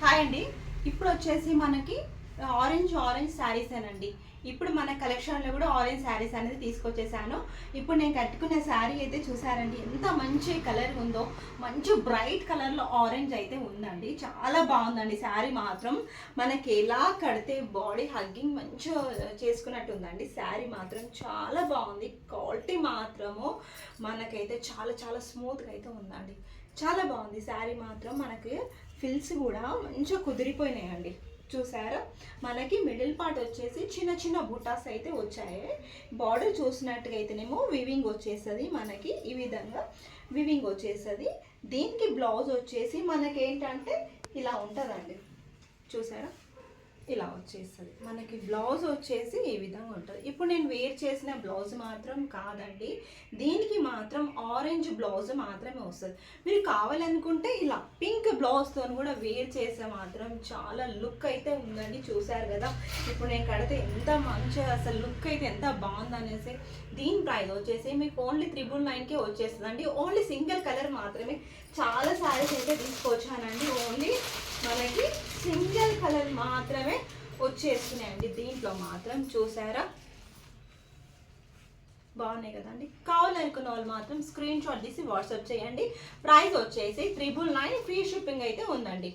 Hi అండి. ఇప్పుడు వచ్చేసి మనకి ఆరెంజ్ శారీస్ అండి. ఇప్పుడు మన కలెక్షన్లో కూడా ఆరెంజ్ శారీస్ అనేది తీసుకొచ్చేసాను. ఇప్పుడు నేను కట్టుకున్న శారీ అయితే చూసారండి ఎంత మంచి కలర్ ఉందో. మంచి బ్రైట్ కలర్లో ఆరెంజ్ అయితే ఉందండి. చాలా బాగుందండి శారీ మాత్రం. మనకి ఎలా కడితే బాడీ హగ్గింగ్ మంచిగా చేసుకున్నట్టు ఉందండి. శారీ మాత్రం చాలా బాగుంది. క్వాలిటీ మాత్రము మనకైతే చాలా చాలా స్మూత్గా అయితే ఉందండి. చాలా బాగుంది శారీ మాత్రం. మనకి ఫిల్స్ కూడా మంచిగా కుదిరిపోయినాయండి. చూసారా, మనకి మిడిల్ పార్ట్ వచ్చేసి చిన్న చిన్న బుటాస్ అయితే వచ్చాయి. బార్డర్ చూసినట్టుగా అయితేనేమో వివింగ్ వచ్చేస్తుంది. మనకి ఈ విధంగా వివింగ్ వచ్చేస్తుంది. దీనికి బ్లౌజ్ వచ్చేసి మనకి ఏంటంటే ఇలా ఉంటుందండి. చూసారా, ఇలా వచ్చేస్తుంది. మనకి బ్లౌజ్ వచ్చేసి ఈ విధంగా ఉంటుంది. ఇప్పుడు నేను వేర్ చేసిన బ్లౌజ్ మాత్రం కాదండి, దీనికి మాత్రం ఆరెంజ్ బ్లౌజ్ మాత్రమే వస్తుంది. మీరు కావాలనుకుంటే ఇలా పింక్ బ్లౌజ్తో కూడా వేర్ చేస్తే మాత్రం చాలా లుక్ అయితే ఉందండి. చూసారు కదా, ఇప్పుడు నేను కడితే ఎంత మంచిగా అసలు లుక్ అయితే ఎంత బాగుందనేసి. దీని ప్రైస్ వచ్చేసి మీకు ఓన్లీ 999కే వచ్చేస్తుంది అండి. ఓన్లీ సింగిల్ కలర్ మాత్రమే. చాలా శారీస్ అయితే తీసుకొచ్చానండి. ఓన్లీ మనకి సింగిల్ కలర్ మాత్రమే వచ్చేస్తున్నాయండి. దీంట్లో మాత్రం చూసారా, బాగున్నాయి కదండి. కావాలనుకున్న వాళ్ళు మాత్రం స్క్రీన్ షాట్ తీసి వాట్సాప్ చేయండి. ప్రైస్ వచ్చేసి 999, ఫ్రీ షిప్పింగ్ అయితే ఉందండి.